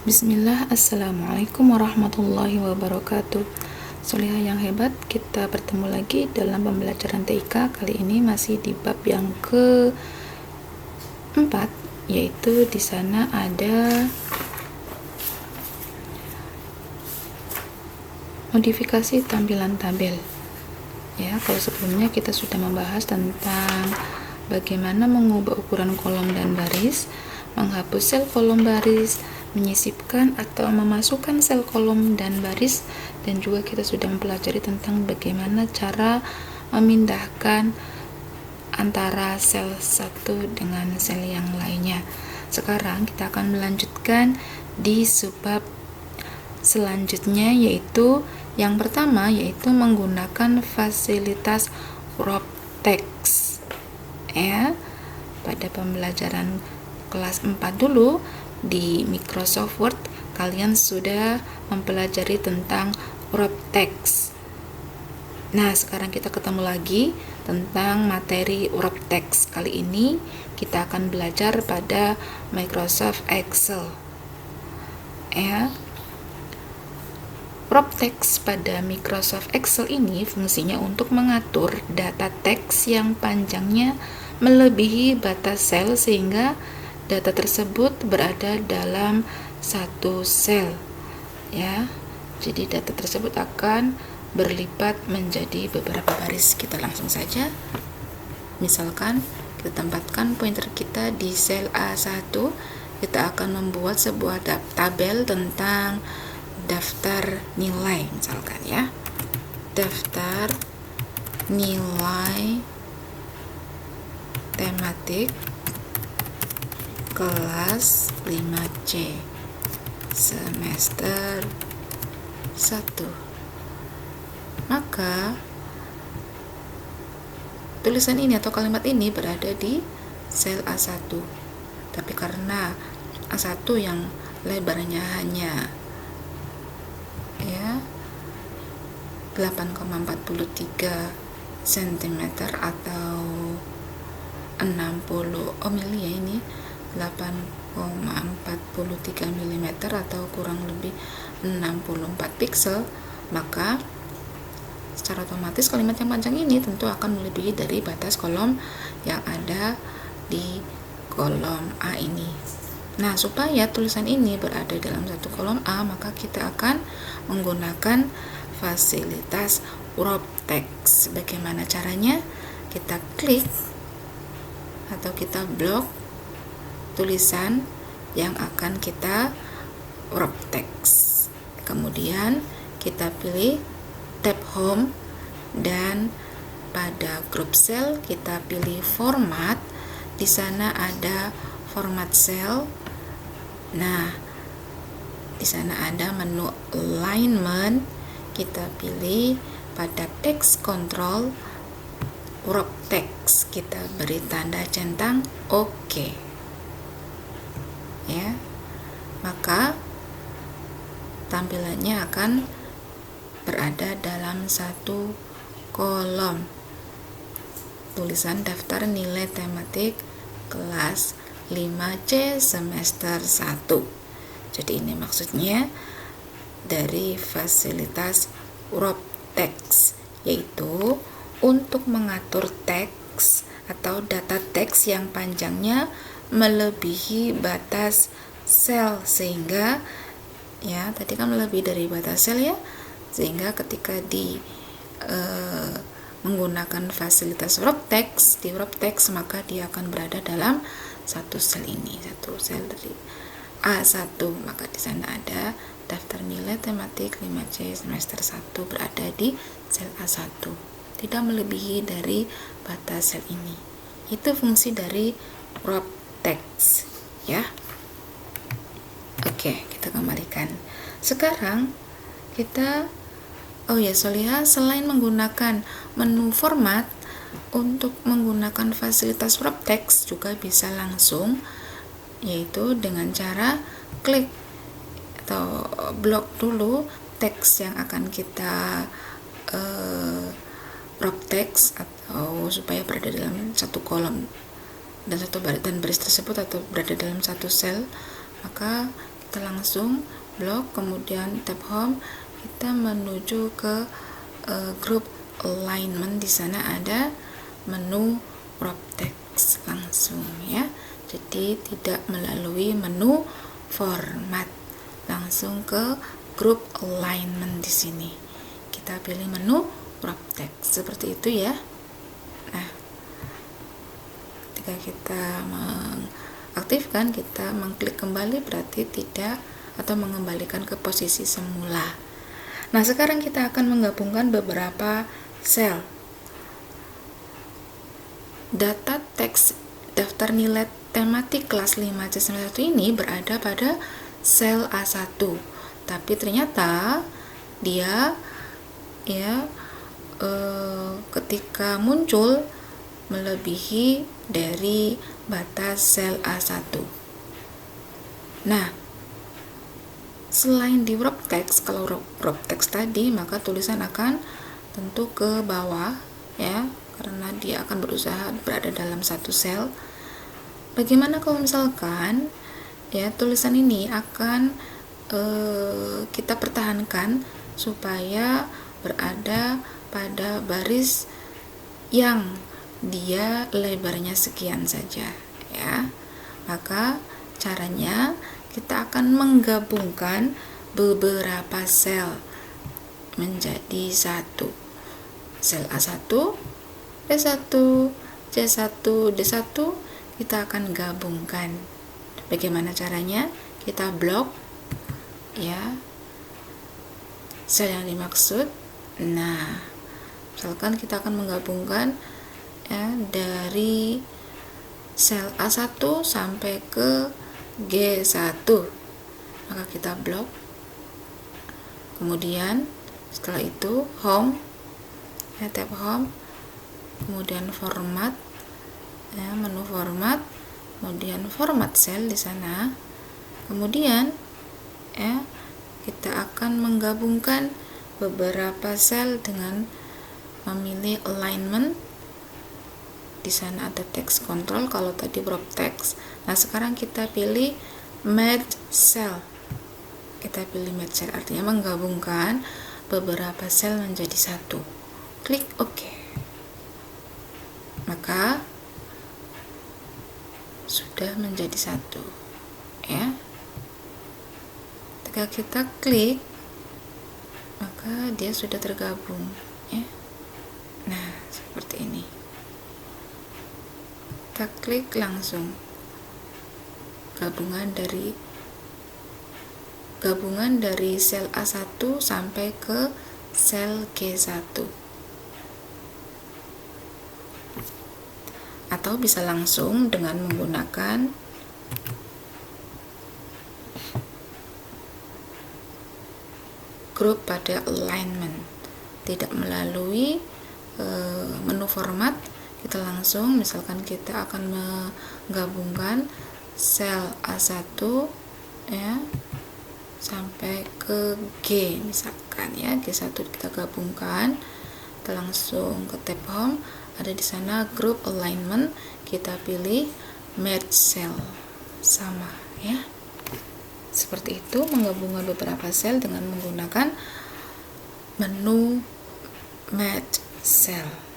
Bismillah, Assalamualaikum warahmatullahi wabarakatuh. Solihah yang hebat, kita bertemu lagi dalam pembelajaran TIK. Kali ini masih di bab yang keempat, yaitu di sana ada modifikasi tampilan tabel. Ya, kalau sebelumnya kita sudah membahas tentang bagaimana mengubah ukuran kolom dan baris, menghapus sel kolom baris, menyisipkan atau memasukkan sel kolom dan baris, dan juga kita sudah mempelajari tentang bagaimana cara memindahkan antara sel satu dengan sel yang lainnya. Sekarang kita akan melanjutkan di subbab selanjutnya, yaitu yang pertama yaitu menggunakan fasilitas crop text. Ya, pada pembelajaran kelas 4 dulu di Microsoft Word kalian sudah mempelajari tentang crop text. Nah, sekarang kita ketemu lagi tentang materi crop text. Kali ini kita akan belajar pada Microsoft Excel. Ya, crop text pada Microsoft Excel ini fungsinya untuk mengatur data teks yang panjangnya melebihi batas sel sehingga data tersebut berada dalam satu sel. Ya, jadi data tersebut akan berlipat menjadi beberapa baris. Kita langsung saja. Misalkan kita tempatkan pointer kita di sel A1, kita akan membuat sebuah tabel tentang daftar nilai, misalkan ya. Daftar nilai tematik kelas 5C semester 1. Maka tulisan ini atau kalimat ini berada di sel A1. Tapi karena A1 yang lebarnya hanya 8,43 cm atau 60 mili ya, ini 8,43 mm atau kurang lebih 64 pixel, maka secara otomatis kalimat yang panjang ini tentu akan melebihi dari batas kolom yang ada di kolom A ini. Nah, supaya tulisan ini berada dalam satu kolom A, maka kita akan menggunakan fasilitas crop text. Bagaimana caranya? Kita klik atau kita blok tulisan yang akan kita crop text. Kemudian kita pilih tab home dan pada group cell kita pilih format. Di sana ada format cell. Nah, di sana ada menu alignment. Kita pilih pada text control crop text. Kita beri tanda centang OK. Ya, maka tampilannya akan berada dalam satu kolom. Tulisan daftar nilai tematik kelas 5C semester 1. Jadi ini maksudnya dari fasilitas crop text, yaitu untuk mengatur teks atau data teks yang panjangnya melebihi batas sel, sehingga ya tadi kan melebihi dari batas sel ya, sehingga ketika menggunakan fasilitas crop text di crop text, maka dia akan berada dalam satu sel ini, satu sel dari A1. Maka di sana ada daftar nilai tematik 5C semester 1 berada di sel A1, tidak melebihi dari batas sel ini. Itu fungsi dari crop text ya. Oke, kita kembalikan. Sekarang kita Solihah, selain menggunakan menu format, untuk menggunakan fasilitas crop text juga bisa langsung, yaitu dengan cara klik atau blok dulu teks yang akan kita crop text atau supaya berada dalam satu kolom dan baris tersebut atau berada dalam satu sel. Maka kita langsung blok, kemudian tab home, kita menuju ke group alignment. Di sana ada menu wrap text langsung ya. Jadi tidak melalui menu format, langsung ke group alignment. Di sini kita pilih menu wrap text seperti itu ya. Nah, ketika kita mengaktifkan, kita mengklik kembali, berarti tidak, atau mengembalikan ke posisi semula. Nah, sekarang kita akan menggabungkan beberapa sel. Data teks daftar nilai tematik kelas 5C91 ini berada pada sel A1, tapi ternyata dia ya ketika muncul melebihi dari batas sel A1. Nah, selain di wrap text, kalau wrap text tadi, maka tulisan akan tentu ke bawah ya, karena dia akan berusaha berada dalam satu sel. Bagaimana kalau misalkan ya tulisan ini akan kita pertahankan supaya berada pada baris yang dia lebarnya sekian saja ya. Maka caranya kita akan menggabungkan beberapa sel menjadi satu. Sel A1, B1, C1, D1 kita akan gabungkan. Bagaimana caranya? Kita blok ya sel yang dimaksud. Nah, misalkan kita akan menggabungkan ya dari sel A1 sampai ke G1, maka kita blok. Kemudian setelah itu home ya, tab home, kemudian format ya, menu format, kemudian format sel di sana. Kemudian ya kita akan menggabungkan beberapa sel dengan memilih alignment. Di sana ada text control, kalau tadi wrap text. Nah, sekarang kita pilih merge cell. Kita pilih merge cell, artinya menggabungkan beberapa sel menjadi satu. Klik OK. Maka sudah menjadi satu ya. Ketika kita klik, maka dia sudah tergabung ya. Nah, seperti ini. Kita klik langsung gabungan dari sel A1 sampai ke sel G1, atau bisa langsung dengan menggunakan grup pada alignment, tidak melalui menu format. Kita langsung, misalkan kita akan menggabungkan sel A1 ya sampai ke G, misalkan ya G1 kita gabungkan. Kita langsung ke tab home, ada di sana group alignment, kita pilih merge cell, sama ya. Seperti itu, menggabungkan beberapa sel dengan menggunakan menu merge cell.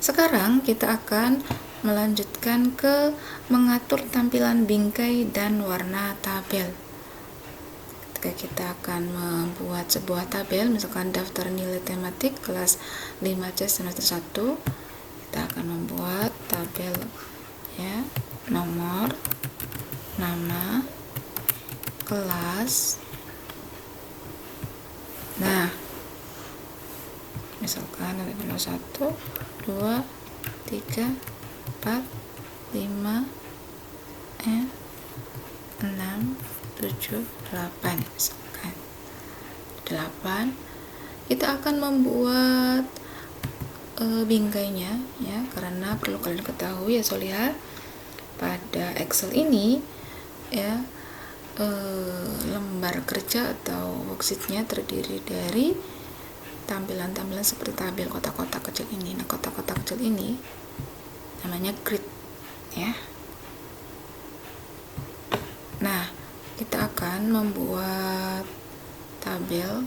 Sekarang kita akan melanjutkan ke mengatur tampilan bingkai dan warna tabel. Ketika kita akan membuat sebuah tabel, misalkan daftar nilai tematik kelas 5C semester 1, kita akan membuat tabel ya, nomor, nama, kelas. Nah, misalkan ada nomor 1, 2, 3, 4, 5, 6, 7, 8, misalkan 8. Kita akan membuat bingkainya ya, karena perlu kalian ketahui ya Soliha, pada Excel ini ya lembar kerja atau worksheetnya terdiri dari tampilan-tampilan seperti tabel kotak-kotak kecil ini. Nah, kotak-kotak kecil ini namanya grid ya. Nah, akan membuat tabel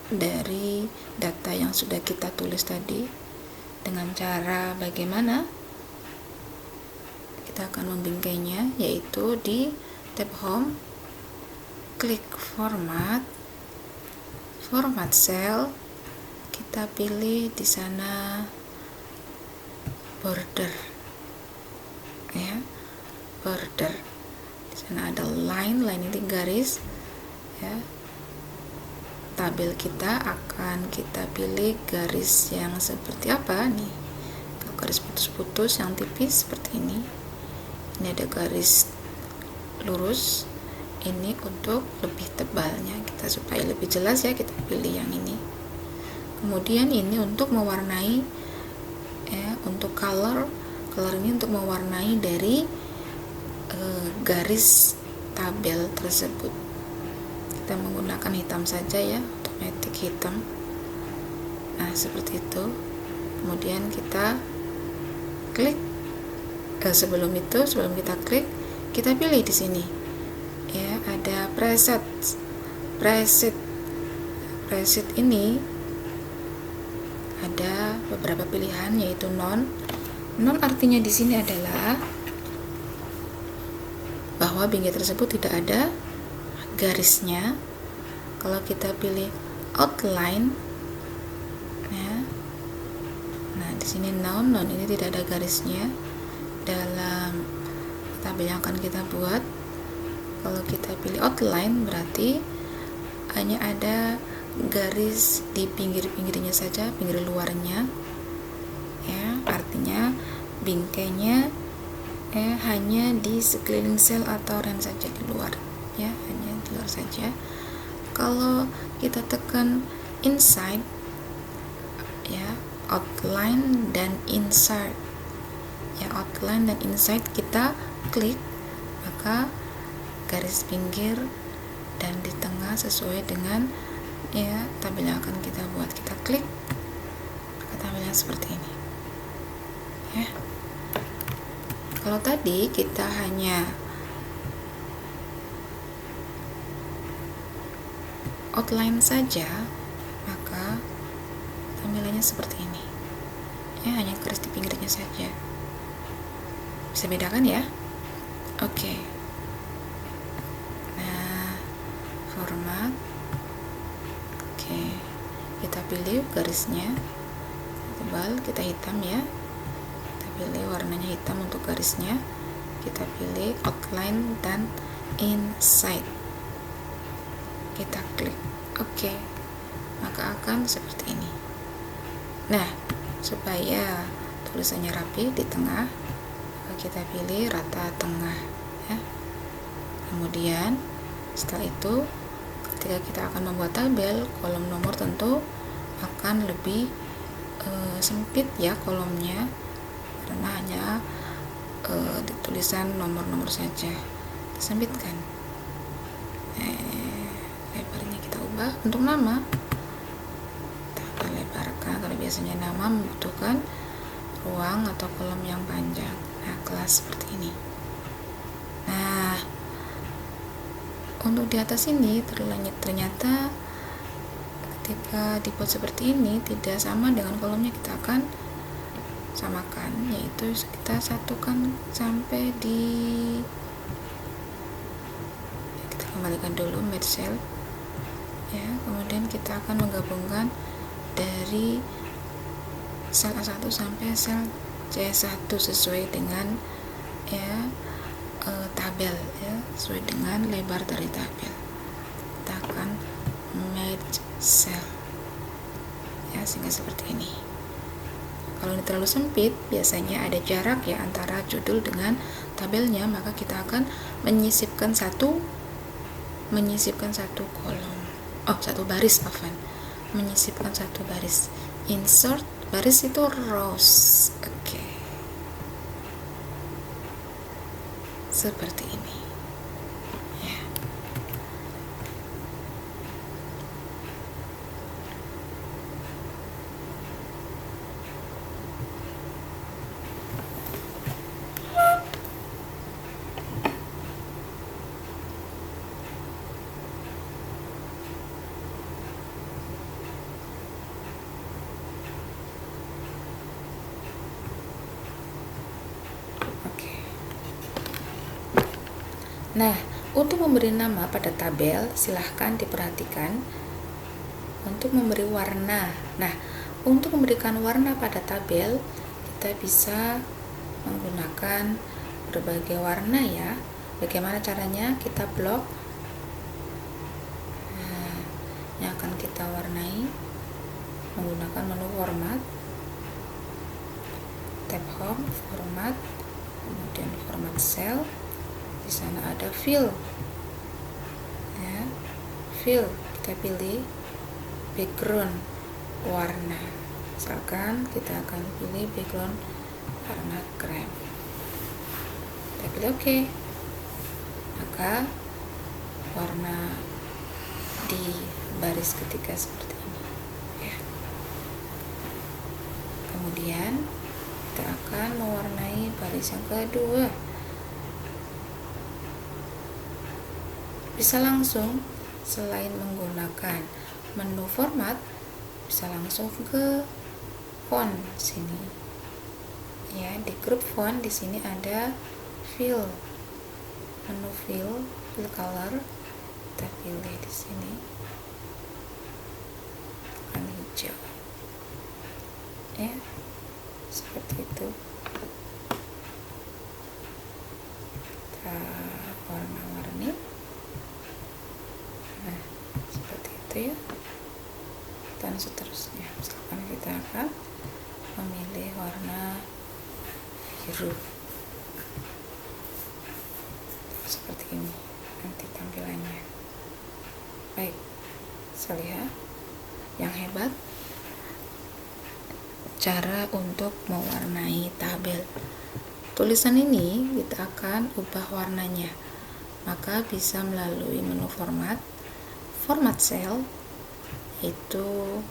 dari data yang sudah kita tulis tadi. Dengan cara bagaimana? Kita akan membingkainya, yaitu di tab Home, klik Format Cell, kita pilih di sana border, ya, border. Di sana ada line ini garis, ya. Tabel kita akan kita pilih garis yang seperti apa nih? Kalau garis putus-putus yang tipis seperti ini. Ini ada garis lurus. Ini untuk lebih tebalnya, kita supaya lebih jelas ya, kita pilih yang ini. Kemudian ini untuk mewarnai, ya, untuk color ini untuk mewarnai dari garis tabel tersebut. Kita menggunakan hitam saja ya, automatic hitam. Nah, seperti itu. Kemudian kita klik. Sebelum kita klik, kita pilih di sini. Ya, ada preset ini ada beberapa pilihan, yaitu non artinya di sini adalah bahwa bingkai tersebut tidak ada garisnya. Kalau kita pilih outline, ya, nah di sini non ini tidak ada garisnya dalam tabel yang akan kita buat. Kalau kita pilih outline, berarti hanya ada garis di pinggir-pinggirnya saja, pinggir luarnya, ya, artinya bingkainya hanya di sekeliling sel atau range saja di luar, ya, hanya di luar saja. Kalau kita tekan inside, ya, outline dan insert, ya, outline dan inside kita klik, maka garis pinggir dan di tengah sesuai dengan, ya, tabel yang akan kita buat. Kita klik, maka tabelnya seperti ini, ya. Kalau tadi kita hanya outline saja, maka tampilannya seperti ini, ya, hanya garis di pinggirnya saja. Bisa bedakan ya? Oke. Format, oke, kita pilih garisnya tebal, kita hitam ya, kita pilih warnanya hitam untuk garisnya, kita pilih outline dan inside, kita klik oke, maka akan seperti ini. Nah, supaya tulisannya rapi di tengah, maka kita pilih rata tengah, ya. Kemudian setelah itu, ketika kita akan membuat tabel, kolom nomor tentu akan lebih sempit ya kolomnya, karena hanya tulisan nomor-nomor saja, disempitkan. Lebarnya kita ubah. Untuk nama kita akan lebarkan, kalau biasanya nama membutuhkan ruang atau kolom yang panjang. Nah, kelas seperti ini. Nah, untuk di atas ini ternyata ketika dibuat seperti ini tidak sama dengan kolomnya, kita akan samakan, yaitu kita satukan sampai di, kita kembalikan dulu merge cell, ya. Kemudian kita akan menggabungkan dari sel A1 sampai sel C1 sesuai dengan, ya, tabel, ya, sesuai dengan lebar dari tabel. Kita akan merge cell, ya, sehingga seperti ini. Kalau ini terlalu sempit, biasanya ada jarak ya antara judul dengan tabelnya, maka kita akan menyisipkan satu kolom, satu baris, menyisipkan satu baris. Insert baris itu rows, oke. Seperti ini, ya. Nah, untuk memberi nama pada tabel, silahkan diperhatikan untuk memberi warna. Nah, untuk memberikan warna pada tabel, kita bisa menggunakan berbagai warna ya. Bagaimana caranya? Kita blok. Nah, yang akan kita warnai menggunakan menu format, tab home, format, kemudian format cell. Di sana ada fill. Ya, fill, kita pilih background warna. Misalkan kita akan pilih background warna krem. Kita pilih OK. Maka warna di baris ketiga seperti ini ya. Kemudian kita akan mewarnai baris yang kedua. Bisa langsung, selain menggunakan menu format, bisa langsung ke font sini ya. Di grup font di sini ada fill, menu fill color, kita pilih di sini warna hijau ya, seperti itu. Kita warna-warni, nah seperti itu ya, dan seterusnya. Misalkan kita akan memilih warna biru seperti ini nanti tampilannya. Baik, saya lihat yang hebat cara untuk mewarnai tabel. Tulisan ini kita akan ubah warnanya, maka bisa melalui menu format, format cell, itu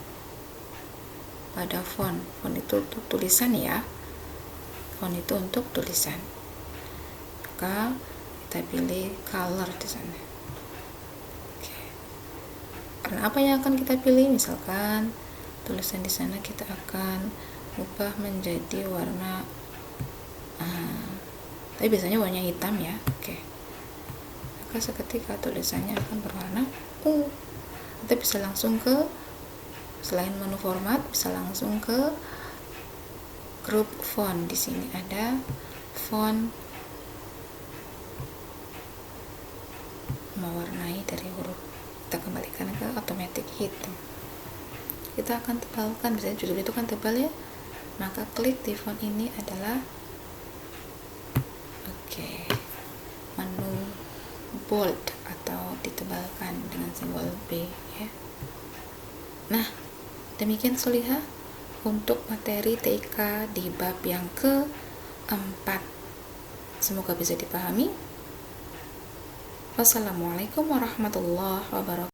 pada font itu untuk tulisan ya, font itu untuk tulisan. Maka kita pilih color di sana. Oke. Karena apa yang akan kita pilih? Misalkan tulisan di sana kita akan ubah menjadi warna tapi biasanya warna hitam ya. Oke. Maka seketika tulisannya akan berwarna ungu. Kita bisa langsung ke, selain menu format, bisa langsung ke grup font. Di sini ada font mewarnai dari huruf. Kita kembalikan ke automatic hitam. Kita akan tebalkan, misalnya judul itu kan tebal ya, maka klik di font ini adalah menu bold atau ditebalkan dengan simbol B ya. Nah, demikian Soliha untuk materi TK di bab yang keempat. Semoga bisa dipahami. Wassalamualaikum warahmatullahi wabarakatuh.